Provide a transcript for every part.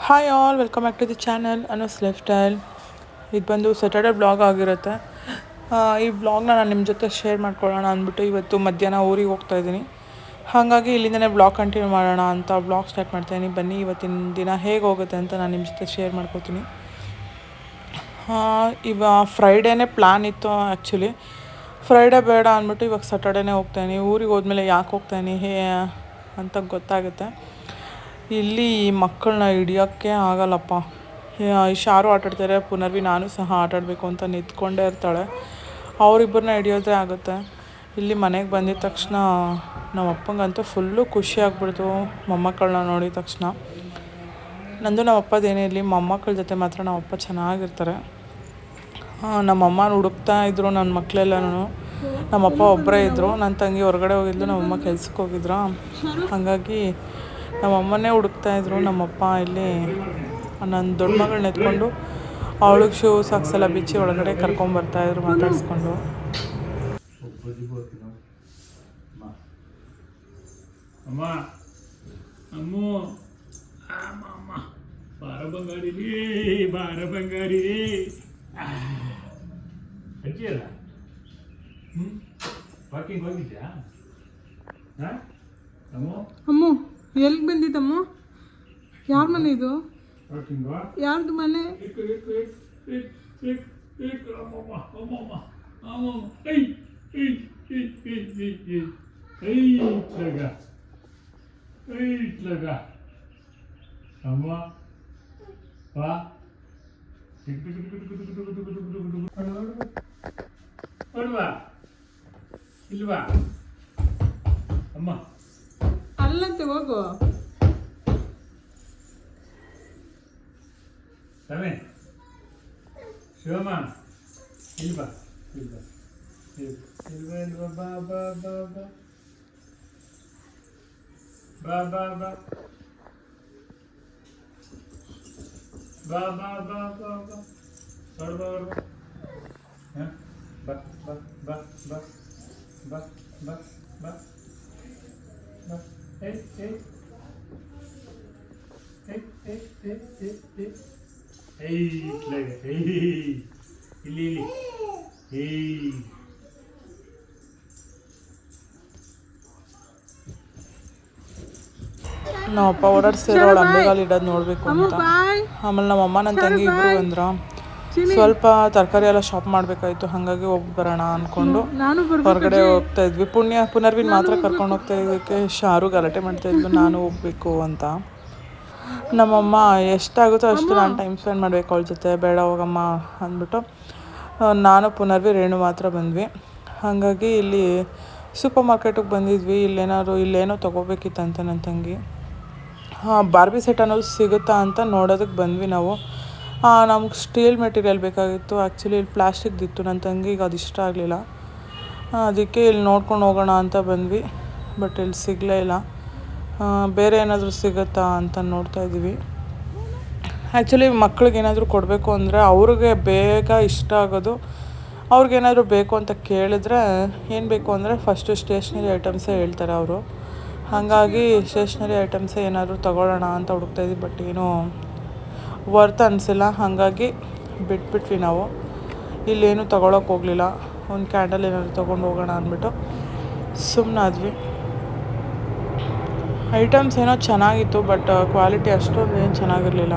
Hi all, welcome back to the channel Anu's lifestyle. ಇದು ಬಂದು Saturday blog ಆಗಿರುತ್ತೆ. ಈ ಬ್ಲಾಗ್ನ ನಾನು ನಿಮ್ಮ ಜೊತೆ ಶೇರ್ ಮಾಡ್ಕೊಳ್ಳೋಣ ಅಂದ್ಬಿಟ್ಟು ಇವತ್ತು ಮಧ್ಯಾಹ್ನ ಊರಿಗೆ ಹೋಗ್ತಾಯಿದ್ದೀನಿ. ಹಾಗಾಗಿ ಇಲ್ಲಿಂದನೇ ಬ್ಲಾಗ್ ಕಂಟಿನ್ಯೂ ಮಾಡೋಣ ಅಂತ ಬ್ಲಾಗ್ ಸ್ಟಾರ್ಟ್ ಮಾಡ್ತಾಯಿದ್ದೀನಿ. ಬನ್ನಿ ಇವತ್ತಿನ ದಿನ ಹೇಗೆ ಹೋಗುತ್ತೆ ಅಂತ ನಾನು ನಿಮ್ಮ ಜೊತೆ ಶೇರ್ ಮಾಡ್ಕೋತೀನಿ. ಫ್ರೈಡೇನೇ ಪ್ಲ್ಯಾನ್ ಇತ್ತು ಆ್ಯಕ್ಚುಲಿ. ಫ್ರೈಡೇ ಬೇಡ ಅಂದ್ಬಿಟ್ಟು ಇವಾಗ ಸ್ಯಾಟರ್ಡೇನೇ ಹೋಗ್ತಾಯಿದ್ದೀನಿ. ಊರಿಗೆ ಹೋದ್ಮೇಲೆ ಯಾಕೆ ಹೋಗ್ತಾಯಿದ್ದೀನಿ ಅಂತ ಗೊತ್ತಾಗುತ್ತೆ. ಇಲ್ಲಿ ಮಕ್ಕಳನ್ನ ಹಿಡಿಯೋಕ್ಕೆ ಆಗಲ್ಲಪ್ಪ. ಶಾರು ಆಟಾಡ್ತಾರೆ, ಪುನರ್ವಿ ನಾನು ಸಹ ಆಟಾಡಬೇಕು ಅಂತ ನಿಂತ್ಕೊಂಡೇ ಇರ್ತಾಳೆ. ಅವರಿಬ್ಬರನ್ನ ಹಿಡಿಯೋದೇ ಆಗುತ್ತೆ. ಇಲ್ಲಿ ಮನೆಗೆ ಬಂದಿದ್ದ ತಕ್ಷಣ ನಮ್ಮ ಅಪ್ಪಂಗಂತೂ ಫುಲ್ಲು ಖುಷಿ ಆಗ್ಬಿಡ್ತು ಮೊಮ್ಮಕ್ಕಳನ್ನ ನೋಡಿದ ತಕ್ಷಣ. ನಂದು ನಮ್ಮ ಅಪ್ಪದೇನೇ ಇರಲಿ, ಮೊಮ್ಮಕ್ಕಳ ಜೊತೆ ಮಾತ್ರ ನಮ್ಮ ಅಪ್ಪ ಚೆನ್ನಾಗಿರ್ತಾರೆ. ನಮ್ಮಮ್ಮನ ಹುಡುಕ್ತಾ ಇದ್ದರು ನನ್ನ ಮಕ್ಕಳೆಲ್ಲನೂ. ನಮ್ಮಪ್ಪ ಒಬ್ಬರೇ ಇದ್ದರು, ನನ್ನ ತಂಗಿ ಹೊರಗಡೆ ಹೋಗಿದ್ಲು, ನಮ್ಮಮ್ಮ ಕೆಲ್ಸಕ್ಕೆ ಹೋಗಿದ್ರು. ಹಾಗಾಗಿ ನಮ್ಮಮ್ಮನೇ ಹುಡುಕ್ತಾಯಿದ್ರು. ನಮ್ಮಪ್ಪ ಇಲ್ಲಿ ನನ್ನ ದೊಡ್ಡ ಮಗಳನ್ನ ಎತ್ಕೊಂಡು ಅವಳಿಗೆ ಶೂ ಸಾಕ್ಸ್ ಎಲ್ಲ ಬಿಚ್ಚಿ ಒಳಗಡೆ ಕರ್ಕೊಂಬರ್ತಾಯಿದ್ರು ಮಾತಾಡಿಸ್ಕೊಂಡು. ಅಮ್ಮ ಅಮ್ಮು ಅಮ್ಮ ಬಾರ ಬಂಗಾರಿ ಬಾರ ಬಂಗಾರಿ ಅಜ್ಜಿ ಅಲ್ಲ. ವಾಕಿಂಗ್ ಹೋಗಿದ್ಯಾ? ಅಮ್ಮು ಎಲ್ಲಿಗೆ ಬಂದಿದ್ದಮ್ಮ? ಯಾರ ಮನೆ ಇದು? ಯಾರ್ದು ಮನೆ? ಅಮ್ಮ ಬಾ ಇಲ್ವಾ ಅಮ್ಮ? ಅಲ್ಲಂತೆ ಹೋಗು. ತಾನೇ ಶಿವಮ್ಮ ಇಲ್ವಾ ಇಲ್ವಾ ಇಲ್ವಾ ಇಲ್ವಾ ಬಾ ಬಾ ಬಾ ಬಾ ಬಾ ಬಾ ಬಾ ಬಾ ಬಾ ಬಾ ಬಾ ಬಾ ಹೊರಬಾ ಹೊರಬಾ. ಹಾಂ ಬಾ ಬಾ ಬಾ ಬಾ ಬಾ ಬಾ ಬಾ ಬಾ. ಏಯ್ ಏಯ್ ಏಯ್ ಏಯ್ ಏಯ್ ಏಯ್ ಏಯ್ ಏಯ್ ಇಟ್ಲಾಗೆ ಏಯ್ ಇಲ್ಲಿ ಇಲ್ಲಿ ಏಯ್. ನಮ್ಮಪ್ಪ ಓಡಾಡ್ಸಿರೋಳು ಅಂಬೆಗಾಲು ಇಡೋದು ನೋಡಬೇಕು ಅಂತ. ಆಮೇಲೆ ನಮ್ಮಮ್ಮ ನನ್ನ ತಂಗಿ ಇಬ್ಬರು ಬಂದ್ರು. ಸ್ವಲ್ಪ ತರಕಾರಿ ಎಲ್ಲ ಶಾಪ್ ಮಾಡಬೇಕಾಯ್ತು. ಹಾಗಾಗಿ ಹೋಗಿ ಬರೋಣ ಅಂದ್ಕೊಂಡು ಹೊರಗಡೆ ಹೋಗ್ತಾ ಇದ್ವಿ. ಪುನರ್ವಿನ ಮಾತ್ರ ಕರ್ಕೊಂಡು ಹೋಗ್ತಾ ಇದ್ದಕ್ಕೆ ಶಾರು ಗಲಾಟೆ ಮಾಡ್ತಾಯಿದ್ಲು ನಾನು ಹೋಗಬೇಕು ಅಂತ. ನಮ್ಮಮ್ಮ ಎಷ್ಟಾಗುತ್ತೋ ಅಷ್ಟು ನಾನು ಟೈಮ್ ಸ್ಪೆಂಡ್ ಮಾಡಬೇಕು ಅವಳ ಜೊತೆ, ಬೇಡ ಹೋಗಮ್ಮ ಅಂದ್ಬಿಟ್ಟು ನಾನು ಪುನರ್ವಿ ರೇಣು ಮಾತ್ರ ಬಂದ್ವಿ. ಹಾಗಾಗಿ ಇಲ್ಲಿ ಸೂಪರ್ ಮಾರ್ಕೆಟಿಗೆ ಬಂದಿದ್ವಿ. ಇಲ್ಲೇನೋ ತೊಗೋಬೇಕಿತ್ತಂತ ನನ್ನ ತಂಗಿ. ಬಾರ್ಬಿ ಸೆಟ್ ಅನ್ನೋದು ಸಿಗುತ್ತಾ ಅಂತ ನೋಡೋದಕ್ಕೆ ಬಂದ್ವಿ ನಾವು. ನಮ್ಗೆ ಸ್ಟೀಲ್ ಮೆಟೀರಿಯಲ್ ಬೇಕಾಗಿತ್ತು. ಆ್ಯಕ್ಚುಲಿ ಇಲ್ಲಿ ಪ್ಲಾಸ್ಟಿಕ್ದಿತ್ತು. ನನ್ನ ತಂಗಿಗೆ ಅದು ಇಷ್ಟ ಆಗಲಿಲ್ಲ. ಅದಕ್ಕೆ ಇಲ್ಲಿ ನೋಡ್ಕೊಂಡು ಹೋಗೋಣ ಅಂತ ಬಂದ್ವಿ. ಬಟ್ ಇಲ್ಲಿ ಸಿಗಲೇ ಇಲ್ಲ. ಬೇರೆ ಏನಾದರೂ ಸಿಗುತ್ತಾ ಅಂತ ನೋಡ್ತಾಯಿದ್ದೀವಿ. ಆ್ಯಕ್ಚುಲಿ ಮಕ್ಳಿಗೆ ಏನಾದರೂ ಕೊಡಬೇಕು ಅಂದರೆ ಅವ್ರಿಗೆ ಬೇಗ ಇಷ್ಟ ಆಗೋದು. ಅವ್ರಿಗೇನಾದರೂ ಬೇಕು ಅಂತ ಕೇಳಿದ್ರೆ ಏನು ಬೇಕು ಅಂದರೆ ಫಸ್ಟು ಸ್ಟೇಷ್ನರಿ ಐಟಮ್ಸೇ ಹೇಳ್ತಾರೆ ಅವರು. ಹಾಗಾಗಿ ಸ್ಟೇಷ್ನರಿ ಐಟಮ್ಸೇ ಏನಾದರೂ ತೊಗೊಳ್ಳೋಣ ಅಂತ ಹುಡುಕ್ತಾಯಿದ್ವಿ. ಬಟ್ ಏನೂ ವರ್ತ್ ಅನಿಸಿಲ್ಲ. ಹಾಗಾಗಿ ಬಿಟ್ಬಿಟ್ವಿ ನಾವು. ಇಲ್ಲೇನು ತೊಗೊಳಕ್ಕೆ ಹೋಗಲಿಲ್ಲ. ಒಂದು ಕ್ಯಾಂಡಲ್ ಏನಾದರೂ ತೊಗೊಂಡು ಹೋಗೋಣ ಅಂದ್ಬಿಟ್ಟು ಸುಮ್ಮನಾದ್ವಿ. ಐಟಮ್ಸ್ ಏನೋ ಚೆನ್ನಾಗಿತ್ತು, ಬಟ್ ಕ್ವಾಲಿಟಿ ಅಷ್ಟೊಂದು ಏನು ಚೆನ್ನಾಗಿರಲಿಲ್ಲ.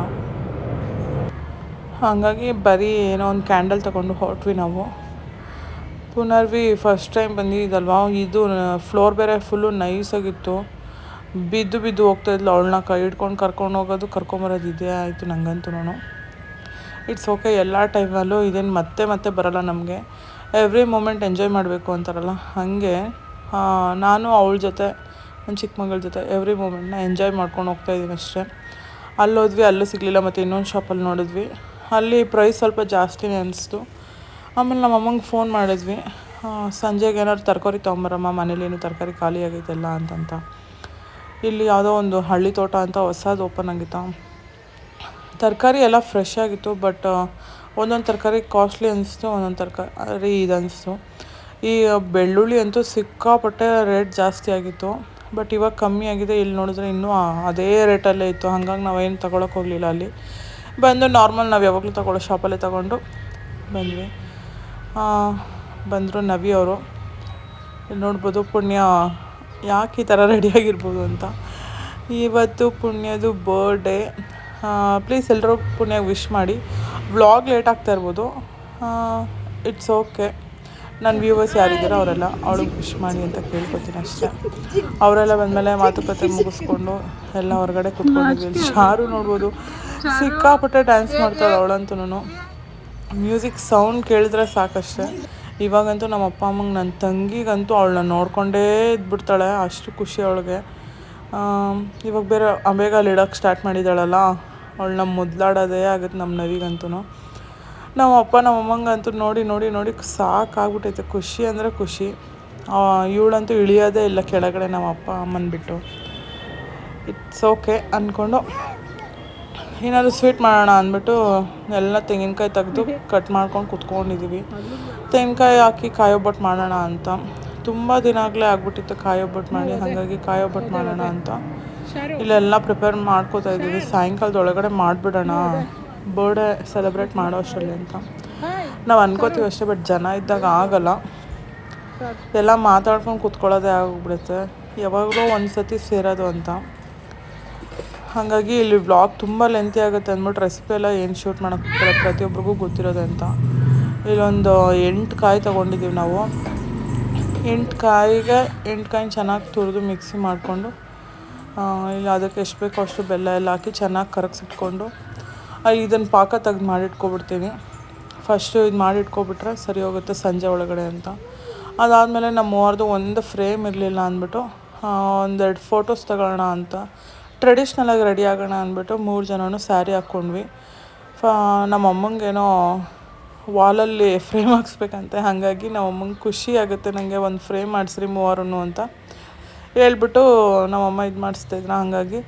ಹಾಗಾಗಿ ಬರೀ ಏನೋ ಒಂದು ಕ್ಯಾಂಡಲ್ ತೊಗೊಂಡು ಹೊರಟ್ವಿ ನಾವು. ಪುನರ್ವಿ ಫಸ್ಟ್ ಟೈಮ್ ಬಂದಿದ್ದಲ್ವಾ, ಇದು ಫ್ಲೋರ್ ಬೇರೆ ಫುಲ್ಲು ನೈಸಾಗಿತ್ತು. ಬಿದ್ದು ಬಿದ್ದು ಹೋಗ್ತಾಯಿದ್ಲು. ಅವಳನ್ನ ಕೈ ಹಿಡ್ಕೊಂಡು ಕರ್ಕೊಂಡು ಹೋಗೋದು ಕರ್ಕೊಂಬರೋದು ಇದೇ ಆಯಿತು ನನಗಂತೂ. ಇಟ್ಸ್ ಓಕೆ, ಎಲ್ಲ ಟೈಮಲ್ಲೂ ಇದೇನು ಮತ್ತೆ ಮತ್ತೆ ಬರೋಲ್ಲ ನಮಗೆ. ಎವ್ರಿ ಮೂಮೆಂಟ್ ಎಂಜಾಯ್ ಮಾಡಬೇಕು ಅಂತಾರಲ್ಲ, ಹಾಗೆ ನಾನು ಅವಳ ಜೊತೆ ನನ್ನ ಚಿಕ್ಕ ಮಗಳ ಜೊತೆ ಎವ್ರಿ ಮೂಮೆಂಟ್ನ ಎಂಜಾಯ್ ಮಾಡ್ಕೊಂಡು ಹೋಗ್ತಾಯಿದ್ದೀನಿ ಅಷ್ಟೇ. ಅಲ್ಲೋದ್ವಿ, ಅಲ್ಲೂ ಸಿಗಲಿಲ್ಲ. ಮತ್ತು ಇನ್ನೊಂದು ಶಾಪಲ್ಲಿ ನೋಡಿದ್ವಿ, ಅಲ್ಲಿ ಪ್ರೈಸ್ ಸ್ವಲ್ಪ ಜಾಸ್ತಿನೇ ಅನಿಸ್ತು. ಆಮೇಲೆ ನಮ್ಮ ಅಮ್ಮಂಗೆ ಫೋನ್ ಮಾಡಿದ್ವಿ, ಸಂಜೆಗೆ ಏನಾದ್ರು ತರಕಾರಿ ತೊಗೊಂಬರಮ್ಮ, ಮನೇಲೇನು ತರಕಾರಿ ಖಾಲಿ ಆಗೈತೆಲ್ಲ ಅಂತಂತ. ಇಲ್ಲಿ ಯಾವುದೋ ಒಂದು ಹಳ್ಳಿ ತೋಟ ಅಂತ ಹೊಸದು ಓಪನ್ ಆಗಿತ್ತು. ತರಕಾರಿ ಎಲ್ಲ ಫ್ರೆಶ್ ಆಗಿತ್ತು. ಬಟ್ ಒಂದೊಂದು ತರಕಾರಿ ಕಾಸ್ಟ್ಲಿ ಅನಿಸ್ತು, ಒಂದೊಂದು ತರಕಾರಿ ಇದು ಅನಿಸ್ತು. ಈ ಬೆಳ್ಳುಳ್ಳಿ ಅಂತೂ ಸಿಕ್ಕಾಪಟ್ಟೆ ರೇಟ್ ಜಾಸ್ತಿ ಆಗಿತ್ತು. ಬಟ್ ಇವಾಗ ಕಮ್ಮಿ ಆಗಿದೆ. ಇಲ್ಲಿ ನೋಡಿದ್ರೆ ಇನ್ನೂ ಅದೇ ರೇಟಲ್ಲೇ ಇತ್ತು. ಹಾಗಾಗಿ ನಾವೇನು ತೊಗೊಳಕ್ಕೆ ಹೋಗಲಿಲ್ಲ. ಅಲ್ಲಿ ಬಂದು ನಾರ್ಮಲ್ ನಾವು ಯಾವಾಗಲೂ ತೊಗೊಳ್ಳೋ ಶಾಪಲ್ಲೇ ತೊಗೊಂಡು ಬಂದ್ವಿ. ಬಂದರು ನವಿ ಅವರು. ಇಲ್ಲಿ ನೋಡ್ಬೋದು ಪುಣ್ಯ ಯಾಕೆ ಈ ಥರ ರೆಡಿಯಾಗಿರ್ಬೋದು ಅಂತ. ಇವತ್ತು ಪುಣ್ಯದು ಬರ್ಡೇ. ಪ್ಲೀಸ್ ಎಲ್ಲರೂ ಪುಣ್ಯಗೆ ವಿಶ್ ಮಾಡಿ. ವ್ಲಾಗ್ ಲೇಟ್ ಆಗ್ತಾ ಇರ್ಬೋದು, ಇಟ್ಸ್ ಓಕೆ. ನನ್ನ ವ್ಯೂವರ್ಸ್ ಯಾರಿದ್ದಾರೋ ಅವರೆಲ್ಲ ಅವಳಿಗೆ ವಿಶ್ ಮಾಡಿ ಅಂತ ಕೇಳ್ಕೊತೀನಿ ಅಷ್ಟೇ. ಅವರೆಲ್ಲ ಬಂದಮೇಲೆ ಮಾತುಕತೆ ಮುಗಿಸ್ಕೊಂಡು ಎಲ್ಲ ಹೊರಗಡೆ ಕೂತ್ಕೊಂಡಿದ್ವಿ. ಶಾರು ನೋಡ್ಬೋದು ಸಿಕ್ಕಾಪಟ್ಟೆ ಡ್ಯಾನ್ಸ್ ಮಾಡ್ತಾಳೆ ಅವಳಂತೂ. ಮ್ಯೂಸಿಕ್ ಸೌಂಡ್ ಕೇಳಿದ್ರೆ ಸಾಕಷ್ಟೆ. ಇವಾಗಂತೂ ನಮ್ಮ ಅಪ್ಪ ಅಮ್ಮಂಗೆ ನನ್ನ ತಂಗಿಗಂತೂ ಅವಳನ್ನ ನೋಡ್ಕೊಂಡೇ ಇದ್ಬಿಡ್ತಾಳೆ, ಅಷ್ಟು ಖುಷಿ ಅವಳಿಗೆ. ಇವಾಗ ಬೇರೆ ಅಂಬೆಗಾಲು ಇಡೋಕ್ಕೆ ಸ್ಟಾರ್ಟ್ ಮಾಡಿದ್ದಾಳಲ್ಲ, ಅವಳನ್ನ ಮುದ್ಲಾಡೋದೇ ಆಗುತ್ತೆ ನಮ್ಮ ನವಿಗಂತೂ. ನಮ್ಮ ಅಪ್ಪ ನಮ್ಮ ಅಮ್ಮಂಗಂತೂ ನೋಡಿ ನೋಡಿ ನೋಡಿ ಸಾಕಾಗ್ಬಿಟ್ಟೈತೆ. ಖುಷಿ ಅಂದರೆ ಖುಷಿ. ಇವಳಂತೂ ಇಳಿಯೋದೇ ಇಲ್ಲ ಕೆಳಗಡೆ ನಮ್ಮ ಅಪ್ಪ ಅಮ್ಮನ ಬಿಟ್ಟು. ಇಟ್ಸ್ ಓಕೆ ಅಂದ್ಕೊಂಡು ಏನಾದರೂ ಸ್ವೀಟ್ ಮಾಡೋಣ ಅಂದ್ಬಿಟ್ಟು ಎಲ್ಲ ತೆಂಗಿನಕಾಯಿ ತೆಗೆದು ಕಟ್ ಮಾಡ್ಕೊಂಡು ಕುತ್ಕೊಂಡಿದ್ದೀವಿ. ತೆಂಗಿನಕಾಯಿ ಹಾಕಿ ಕಾಯೊಬ್ಬಟ್ಟು ಮಾಡೋಣ ಅಂತ. ತುಂಬ ದಿನ ಆಗಲೇ ಆಗ್ಬಿಟ್ಟಿತ್ತು ಕಾಯೊಬ್ಬಟ್ಟು ಮಾಡಿ, ಹಾಗಾಗಿ ಕಾಯೊಬ್ಬಟ್ಟು ಮಾಡೋಣ ಅಂತ ಇಲ್ಲೆಲ್ಲ ಪ್ರಿಪೇರ್ ಮಾಡ್ಕೋತಾ ಇದ್ದೀವಿ. ಸಾಯಂಕಾಲದೊಳಗಡೆ ಮಾಡಿಬಿಡೋಣ ಬರ್ಡೇ ಸೆಲೆಬ್ರೇಟ್ ಮಾಡೋ ಅಷ್ಟರಲ್ಲಿ ಅಂತ ನಾವು ಅನ್ಕೋತೀವಿ ಅಷ್ಟೇ. ಬಟ್ ಜನ ಇದ್ದಾಗ ಆಗಲ್ಲ, ಎಲ್ಲ ಮಾತಾಡ್ಕೊಂಡು ಕುತ್ಕೊಳ್ಳೋದೇ ಆಗೋಗ್ಬಿಡುತ್ತೆ. ಯಾವಾಗಲೂ ಒಂದು ಸತಿ ಸೇರೋದು ಅಂತ. ಹಾಗಾಗಿ ಇಲ್ಲಿ ವ್ಲಾಗ್ ತುಂಬ ಲೆಂತಿ ಆಗುತ್ತೆ ಅಂದ್ಬಿಟ್ಟು ರೆಸಿಪಿ ಎಲ್ಲ ಏನು ಶೂಟ್ ಮಾಡೋಕ್ಕೆ ಪ್ರತಿಯೊಬ್ಬರಿಗೂ ಗೊತ್ತಿರೋದೆ ಅಂತ. ಇಲ್ಲೊಂದು 8 ಕಾಯಿ ತೊಗೊಂಡಿದ್ದೀವಿ ನಾವು. 8 ಕಾಯಿನ ಚೆನ್ನಾಗಿ ತುರಿದು ಮಿಕ್ಸಿ ಮಾಡಿಕೊಂಡು ಇಲ್ಲ ಅದಕ್ಕೆ ಎಷ್ಟು ಬೇಕೋ ಅಷ್ಟು ಬೆಲ್ಲ ಎಲ್ಲ ಹಾಕಿ ಚೆನ್ನಾಗಿ ಕರಗಿಸಿಟ್ಕೊಂಡು ಇದನ್ನು ಪಾಕ ತೆಗೆದು ಮಾಡಿಟ್ಕೊಬಿಡ್ತೀನಿ. ಫಸ್ಟು ಇದು ಮಾಡಿಟ್ಕೊಬಿಟ್ರೆ ಸರಿ ಹೋಗುತ್ತೆ ಸಂಜೆ ಒಳಗಡೆ ಅಂತ. ಅದಾದಮೇಲೆ ನಮ್ಮ ಮೂವರದು ಒಂದು ಫ್ರೇಮ್ ಇರಲಿಲ್ಲ ಅಂದ್ಬಿಟ್ಟು ಒಂದೆರಡು ಫೋಟೋಸ್ ತಗೊಳ್ಳೋಣ ಅಂತ ಟ್ರೆಡಿಷ್ನಲಾಗಿ ರೆಡಿ ಆಗೋಣ ಅಂದ್ಬಿಟ್ಟು 3 ಜನನೂ ಸ್ಯಾರಿ ಹಾಕ್ಕೊಂಡ್ವಿ. ನಮ್ಮ ಅಮ್ಮಂಗೇನೋ ವಾಲಲ್ಲಿ ಫ್ರೇಮ್ ಹಾಕ್ಸ್ಬೇಕಂತೆ. ಹಾಗಾಗಿ ನಮ್ಮ ಅಮ್ಮಂಗೆ ಖುಷಿ ಆಗುತ್ತೆ, ನನಗೆ ಒಂದು ಫ್ರೇಮ್ ಮಾಡಿಸ್ರಿ ಮೂವರೂ ಅಂತ ಹೇಳ್ಬಿಟ್ಟು ನಮ್ಮಮ್ಮ ಇದು ಮಾಡಿಸ್ತಾಯಿದ್ರು. ಹಾಗಾಗಿ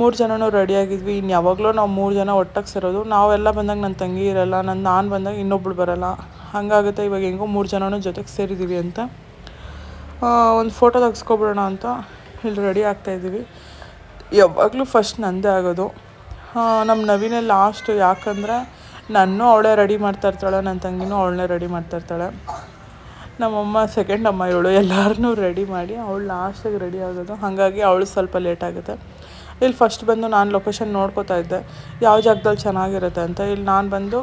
3 ಜನನೂ ರೆಡಿಯಾಗಿದ್ವಿ. ಇನ್ನು ಯಾವಾಗಲೂ ನಾವು 3 ಜನ ಒಟ್ಟಾಗಿ ಸೇರೋದು. ನಾವೆಲ್ಲ ಬಂದಾಗ ನನ್ನ ತಂಗಿ ಇರೋಲ್ಲ, ನಾನು ಬಂದಾಗ ಇನ್ನೊಬ್ಳು ಬರೋಲ್ಲ, ಹಾಗಾಗುತ್ತೆ. ಇವಾಗ ಹೆಂಗೋ 3 ಜನನೂ ಜೊತೆಗೆ ಸೇರಿದ್ದೀವಿ ಅಂತ ಒಂದು ಫೋಟೋ ತೆಗೆಸ್ಕೊಬಿಡೋಣ ಅಂತ ಇಲ್ಲಿ ರೆಡಿ ಆಗ್ತಾಯಿದ್ದೀವಿ. ಯಾವಾಗಲೂ ಫಸ್ಟ್ ನಂದೇ ಆಗೋದು. ನಮ್ಮ ನವಿನೇ ಲಾಸ್ಟು. ಯಾಕಂದರೆ ನನ್ನೂ ಅವಳೇ ರೆಡಿ ಮಾಡ್ತಾಯಿರ್ತಾಳೆ, ನನ್ನ ತಂಗಿನೂ ಅವಳನ್ನೇ ರೆಡಿ ಮಾಡ್ತಾಯಿರ್ತಾಳೆ. ನಮ್ಮಮ್ಮ ಸೆಕೆಂಡ್ ಅಮ್ಮ ಇವಳು, ಎಲ್ಲರನ್ನೂ ರೆಡಿ ಮಾಡಿ ಅವಳು ಲಾಸ್ಟಿಗೆ ರೆಡಿ ಆಗೋದು. ಹಾಗಾಗಿ ಅವಳು ಸ್ವಲ್ಪ ಲೇಟ್ ಆಗುತ್ತೆ. ಇಲ್ಲಿ ಫಸ್ಟ್ ಬಂದು ನಾನು ಲೊಕೇಶನ್ ನೋಡ್ಕೋತಾ ಇದ್ದೆ ಯಾವ ಜಾಗದಲ್ಲಿ ಚೆನ್ನಾಗಿರುತ್ತೆ ಅಂತ. ಇಲ್ಲಿ ನಾನು ಬಂದು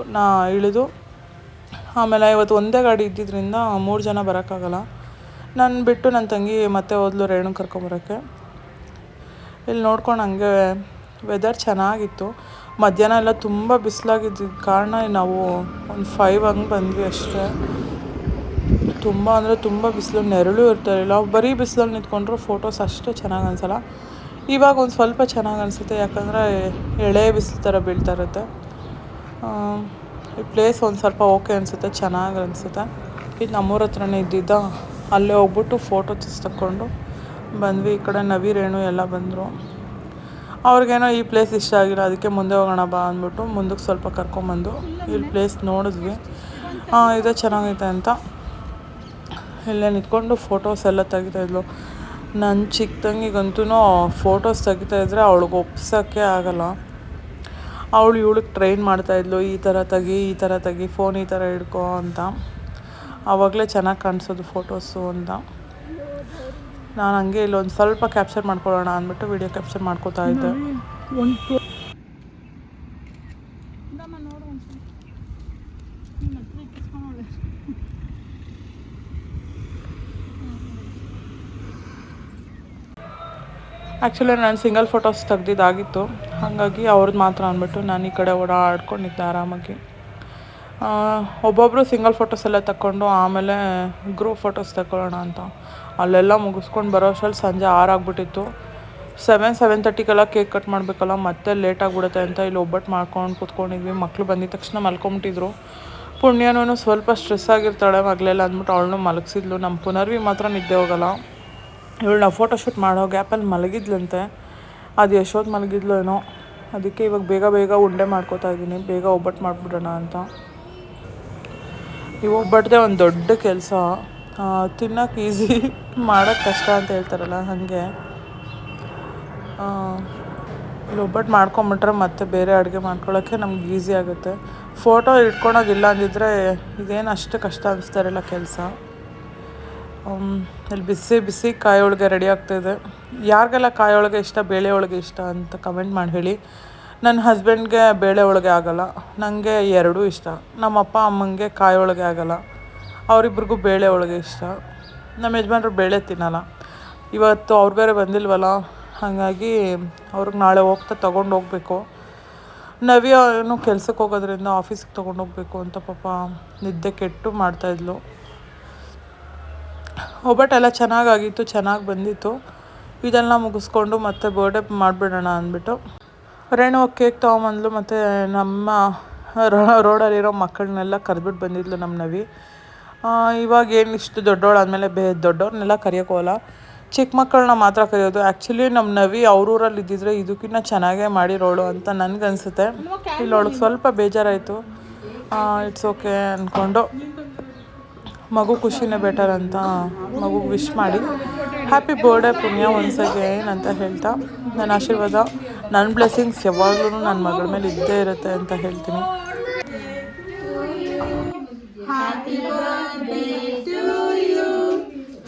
ಇಳಿದು ಆಮೇಲೆ ಇವತ್ತು ಒಂದೇ ಗಾಡಿ ಇದ್ದಿದ್ದರಿಂದ 3 ಜನ ಬರೋಕ್ಕಾಗಲ್ಲ. ನಾನು ಬಿಟ್ಟು ನನ್ನ ತಂಗಿ ಮತ್ತೆ ಹೋದ್ಲು ರೇಣು ಕರ್ಕೊಂಬರೋಕ್ಕೆ. ಇಲ್ಲಿ ನೋಡ್ಕೊಂಡು ಹಂಗೆ ವೆದರ್ ಚೆನ್ನಾಗಿತ್ತು. ಮಧ್ಯಾಹ್ನ ಎಲ್ಲ ತುಂಬ ಬಿಸಿಲಾಗಿದ್ದ ಕಾರಣ ನಾವು ಒಂದು 5 ಹಂಗೆ ಬಂದ್ವಿ ಅಷ್ಟೇ. ತುಂಬ ಅಂದರೆ ತುಂಬ ಬಿಸಿಲು, ನೆರಳು ಇರ್ತಾಯಿಲ್ಲ. ಬರೀ ಬಿಸಿಲಲ್ಲಿ ನಿಂತ್ಕೊಂಡ್ರು ಫೋಟೋಸ್ ಅಷ್ಟು ಚೆನ್ನಾಗಿ ಅನಿಸಲ್ಲ. ಇವಾಗ ಒಂದು ಸ್ವಲ್ಪ ಚೆನ್ನಾಗಿ ಅನಿಸುತ್ತೆ, ಯಾಕಂದರೆ ಎಳೆ ಬಿಸಿಲು ಥರ ಬೀಳ್ತಾ ಇರುತ್ತೆ. ಈ ಪ್ಲೇಸ್ ಒಂದು ಸ್ವಲ್ಪ ಓಕೆ ಅನಿಸುತ್ತೆ, ಚೆನ್ನಾಗಿ ಅನಿಸುತ್ತೆ. ಇದು ನಮ್ಮೂರ ಹತ್ರನೇ ಇದ್ದಿದ್ದ, ಅಲ್ಲೇ ಹೋಗ್ಬಿಟ್ಟು ಫೋಟೋಸ್ ತಕ್ಕೊಂಡು ಬಂದ್ವಿ. ಈ ಕಡೆ ನವಿ ರೇಣು ಎಲ್ಲ ಬಂದರು. ಅವ್ರಿಗೇನೋ ಈ ಪ್ಲೇಸ್ ಇಷ್ಟ ಆಗಿಲ್ಲ, ಅದಕ್ಕೆ ಮುಂದೆ ಹೋಗೋಣ ಬಾ ಅಂದ್ಬಿಟ್ಟು ಮುಂದಕ್ಕೆ ಸ್ವಲ್ಪ ಕರ್ಕೊಂಬಂದು ಇಲ್ಲಿ ಪ್ಲೇಸ್ ನೋಡಿದ್ವಿ. ಇದೇ ಚೆನ್ನಾಗೈತೆ ಅಂತ ಇಲ್ಲೇ ನಿಂತ್ಕೊಂಡು ಫೋಟೋಸ್ ಎಲ್ಲ ತೆಗಿತಾಯಿದ್ಲು. ನನ್ನ ಚಿಕ್ಕ ತಂಗಿಗಂತೂ ಫೋಟೋಸ್ ತೆಗಿತಾಯಿದ್ರೆ ಅವಳಿಗೆ ಒಪ್ಸೋಕ್ಕೆ ಆಗಲ್ಲ. ಅವಳು ಇವಳಿಗೆ ಟ್ರೈನ್ ಮಾಡ್ತಾಯಿದ್ಲು, ಈ ಥರ ತೆಗಿ ಫೋನ್ ಈ ಥರ ಹಿಡ್ಕೊ ಅಂತ. ಆವಾಗಲೇ ಚೆನ್ನಾಗಿ ಕಾಣಿಸೋದು ಫೋಟೋಸು ಅಂತ. ನಾನು ಹಂಗೆ ಇಲ್ಲೊಂದು ಸ್ವಲ್ಪ ಕ್ಯಾಪ್ಚರ್ ಮಾಡ್ಕೊಳ್ಳೋಣ ಅಂದ್ಬಿಟ್ಟು ವಿಡಿಯೋ ಕ್ಯಾಪ್ಚರ್ ಮಾಡ್ಕೋತಾ ಇದ್ದೆ. ಆ್ಯಕ್ಚುಲಿ ನಾನು ಸಿಂಗಲ್ ಫೋಟೋಸ್ ತೆಗ್ದಿದ್ದಾಗಿತ್ತು, ಹಾಗಾಗಿ ಅವ್ರದ್ದು ಮಾತ್ರ ಅಂದ್ಬಿಟ್ಟು ನಾನು ಈ ಕಡೆ ಓಡಾಡ್ಕೊಂಡಿದ್ದೆ ಆರಾಮಾಗಿ. ಒಬ್ಬೊಬ್ಬರು ಸಿಂಗಲ್ ಫೋಟೋಸ್ ಎಲ್ಲ ತಗೊಂಡು ಆಮೇಲೆ ಗ್ರೂಪ್ ಫೋಟೋಸ್ ತಗೊಳ್ಳೋಣ ಅಂತ ಅಲ್ಲೆಲ್ಲ ಮುಗಿಸ್ಕೊಂಡು ಬರೋ ಅಷ್ಟರಲ್ಲಿ ಸಂಜೆ 6 ಆಗಿಬಿಟ್ಟಿತ್ತು. 7:30 ಕೇಕ್ ಕಟ್ ಮಾಡಬೇಕಲ್ಲ, ಮತ್ತೆ ಲೇಟ್ ಆಗಿಬಿಡುತ್ತೆ ಅಂತ ಇಲ್ಲಿ ಒಬ್ಬಟ್ಟು ಮಾಡ್ಕೊಂಡು ಕೂತ್ಕೊಂಡಿದ್ವಿ. ಮಕ್ಕಳು ಬಂದಿದ ತಕ್ಷಣ ಮಲ್ಕೊಂಬಿಟ್ಟಿದ್ರು. ಪುಣ್ಯನೂ ಸ್ವಲ್ಪ ಸ್ಟ್ರೆಸ್ ಆಗಿರ್ತಾಳೆ ಮಗಳೆಲ್ಲ ಅಂದ್ಬಿಟ್ಟು ಅವಳನ್ನೂ ಮಲಗಿಸಿದ್ಲು. ನಮ್ಮ ಪುನರ್ವಿ ಮಾತ್ರ ನಿದ್ದೆ ಹೋಗಲ್ಲ. ಇವಳು ನಾವು ಫೋಟೋಶೂಟ್ ಮಾಡೋ ಗ್ಯಾಪಲ್ಲಿ ಮಲಗಿದ್ಲಂತೆ. ಅದು ಎಷ್ಟೊತ್ತು ಮಲಗಿದ್ಲು ಏನೋ. ಅದಕ್ಕೆ ಇವಾಗ ಬೇಗ ಉಂಡೆ ಮಾಡ್ಕೋತಾ ಇದ್ದೀನಿ, ಬೇಗ ಒಬ್ಬಟ್ಟು ಮಾಡಿಬಿಡೋಣ ಅಂತ. ಈ ಒಬ್ಬಟ್ಟದೇ ಒಂದು ದೊಡ್ಡ ಕೆಲಸ. ತಿನ್ನೋಕೆ ಈಸಿ, ಮಾಡೋಕ್ಕೆ ಕಷ್ಟ ಅಂತ ಹೇಳ್ತಾರಲ್ಲ ಹಾಗೆ. ಇಲ್ಲಿ ಒಬ್ಬಟ್ಟು ಮಾಡ್ಕೊಂಬಿಟ್ರೆ ಮತ್ತೆ ಬೇರೆ ಅಡುಗೆ ಮಾಡ್ಕೊಳ್ಳೋಕ್ಕೆ ನಮ್ಗೆ ಈಸಿ ಆಗುತ್ತೆ. ಫೋಟೋ ಇಟ್ಕೊಳೋಗಿಲ್ಲ ಅಂದಿದ್ರೆ ಇದೇನು ಅಷ್ಟು ಕಷ್ಟ ಅನಿಸ್ತಾ ಇರಲ್ಲ ಕೆಲಸ. ಇಲ್ಲಿ ಬಿಸಿ ಬಿಸಿ ಕಾಯಿ ಹೋಳಿಗೆ ರೆಡಿ ಆಗ್ತಾಯಿದೆ. ಯಾರಿಗೆಲ್ಲ ಕಾಯಿ ಹೋಳಿಗೆ ಇಷ್ಟ, ಬೇಳೆ ಹೋಳಿಗೆ ಇಷ್ಟ ಅಂತ ಕಮೆಂಟ್ ಮಾಡಿ ಹೇಳಿ. ನನ್ನ ಹಸ್ಬೆಂಡ್ಗೆ ಬೇಳೆ ಹೋಳಿಗೆ ಆಗೋಲ್ಲ, ನನಗೆ ಎರಡೂ ಇಷ್ಟ. ನಮ್ಮ ಅಪ್ಪ ಅಮ್ಮಂಗೆ ಕಾಯಿ ಹೋಳಿಗೆ ಆಗೋಲ್ಲ, ಅವರಿಬ್ರಿಗೂ ಬೇಳೆ ಹೋಳಿಗೆ ಇಷ್ಟ. ನಮ್ಮ ಯಜಮಾನ್ರು ಬೇಳೆ ತಿನ್ನಲ್ಲ. ಇವತ್ತು ಅವ್ರು ಬೇರೆ ಬಂದಿಲ್ವಲ್ಲ, ಹಾಗಾಗಿ ಅವ್ರಿಗೆ ನಾಳೆ ಹೋಗ್ತಾ ತೊಗೊಂಡು ಹೋಗಬೇಕು. ನವ್ಯನು ಕೆಲ್ಸಕ್ಕೆ ಹೋಗೋದ್ರಿಂದ ಆಫೀಸಿಗೆ ತೊಗೊಂಡೋಗ್ಬೇಕು ಅಂತ ಪಾಪ ನಿದ್ದೆ ಕೆಟ್ಟು ಮಾಡ್ತಾಯಿದ್ಲು. ಒಬ್ಬಟ್ಟೆಲ್ಲ ಚೆನ್ನಾಗಾಗಿತ್ತು, ಚೆನ್ನಾಗಿ ಬಂದಿತ್ತು. ಇದೆಲ್ಲ ಮುಗಿಸ್ಕೊಂಡು ಮತ್ತೆ ಬರ್ಡೇ ಮಾಡಿಬಿಡೋಣ ಅಂದ್ಬಿಟ್ಟು ರೇಣು ಕೇಕ್ ತೊಗೊಂಬಂದ್ಲು. ಮತ್ತು ನಮ್ಮ ರೋಡಲ್ಲಿರೋ ಮಕ್ಕಳನ್ನೆಲ್ಲ ಕರೆದ್ಬಿಟ್ಟು ಬಂದಿದ್ಲು ನಮ್ಮ ನವಿ. ಇವಾಗ ಏನು ಇಷ್ಟು ದೊಡ್ಡವಳಾದಮೇಲೆ ದೊಡ್ಡವ್ರನ್ನೆಲ್ಲ ಕರೆಯೋಕ್ಕೋಲ್ಲ, ಚಿಕ್ಕ ಮಕ್ಕಳನ್ನ ಮಾತ್ರ ಕರೆಯೋದು. ಆ್ಯಕ್ಚುಲಿ ನಮ್ಮ ನವಿ ಅವ್ರೂರಲ್ಲಿ ಇದ್ದಿದ್ರೆ ಇದಕ್ಕಿಂತ ಚೆನ್ನಾಗೇ ಮಾಡಿರೋಳು ಅಂತ ನನಗನ್ಸುತ್ತೆ. ಇಲ್ಲಿ ಅವಳಿಗೆ ಸ್ವಲ್ಪ ಬೇಜಾರಾಯಿತು. ಇಟ್ಸ್ ಓಕೆ ಅಂದ್ಕೊಂಡು ಮಗು ಖುಷಿನೇ ಬೆಟರ್ ಅಂತ ಮಗುಗೆ ವಿಶ್ ಮಾಡಿ ಹ್ಯಾಪಿ ಬರ್ಡೇ ಪುಣ್ಯ ಒನ್ಸ್ ಅಗೇನ್ ಅಂತ ಹೇಳ್ತಾ, ನನ್ನ ಆಶೀರ್ವಾದ, ನನ್ನ ಬ್ಲೆಸ್ಸಿಂಗ್ಸ್ ಯಾವಾಗಲೂ ನನ್ನ ಮಗಳ ಮೇಲೆ ಇದ್ದೇ ಇರುತ್ತೆ ಅಂತ ಹೇಳ್ತೀನಿ. Happy birthday to you.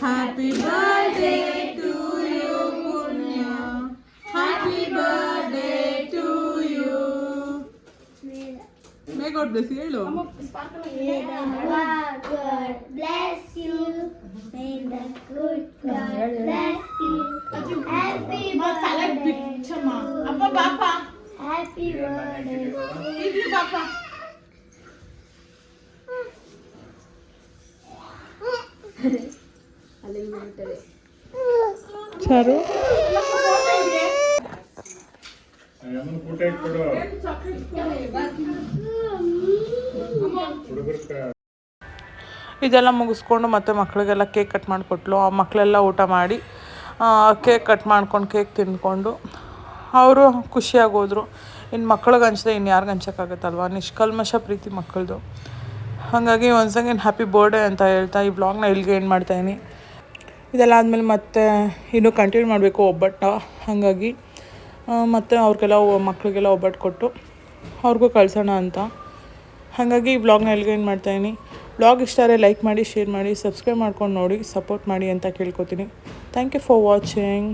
Happy birthday to you, Punya. Happy birthday to you. May God bless you. Hello. May the God bless you. May the good God bless you. Happy birthday. Appa Papa. Happy birthday. Idli Papa. Charu photo ಇಟ್ಕೊಡು ಹುಡುಗರು. ಇದೆಲ್ಲ ಮುಗಿಸ್ಕೊಂಡು ಮತ್ತೆ ಮಕ್ಕಳಿಗೆಲ್ಲ cake cut ಮಾಡಿಕೊಟ್ಲು. ಆ ಮಕ್ಕಳೆಲ್ಲ ಊಟ ಮಾಡಿ cake cut ಮಾಡ್ಕೊಂಡು ಕೇಕ್ ತಿಂದ್ಕೊಂಡು ಅವರು ಖುಷಿಯಾಗೋದ್ರು. ಇನ್ನು ಮಕ್ಳಿಗೆ ಹಂಚ್ದೆ ಇನ್ನು ಯಾರಿಗೆ ಹಂಚೋಕ್ಕಾಗತ್ತಲ್ವ, ನಿಷ್ಕಲ್ಮಶ ಪ್ರೀತಿ ಮಕ್ಕಳದು. ಹಾಗಾಗಿ ಒನ್ಸ್ ಅಗೇನ್ ಹ್ಯಾಪಿ ಬರ್ಡೇ ಅಂತ ಹೇಳ್ತಾ ಈ ಬ್ಲಾಗ್ನ ಇಲ್ಲಿಗೆ ಏನು ಮಾಡ್ತಾಯಿನಿ. ಇದೆಲ್ಲ ಆದಮೇಲೆ ಮತ್ತೆ ಇನ್ನೂ ಕಂಟಿನ್ಯೂ ಮಾಡಬೇಕು ಒಬ್ಬಟ್ಟು. ಹಾಗಾಗಿ ಮತ್ತು ಅವ್ರಿಗೆಲ್ಲ ಮಕ್ಕಳಿಗೆಲ್ಲ ಒಬ್ಬಟ್ಟು ಕೊಟ್ಟು ಅವ್ರಿಗೂ ಕಳ್ಸೋಣ ಅಂತ. ಹಾಗಾಗಿ ಈ ಬ್ಲಾಗ್ನ ಎಲ್ಲಿಗೆ ಏನು ಮಾಡ್ತಾಯಿನಿ. ಬ್ಲಾಗ್ ಇಷ್ಟ ಆದರೆ ಲೈಕ್ ಮಾಡಿ, ಶೇರ್ ಮಾಡಿ, ಸಬ್ಸ್ಕ್ರೈಬ್ ಮಾಡ್ಕೊಂಡು ನೋಡಿ, ಸಪೋರ್ಟ್ ಮಾಡಿ ಅಂತ ಕೇಳ್ಕೊತೀನಿ. Thank you for watching.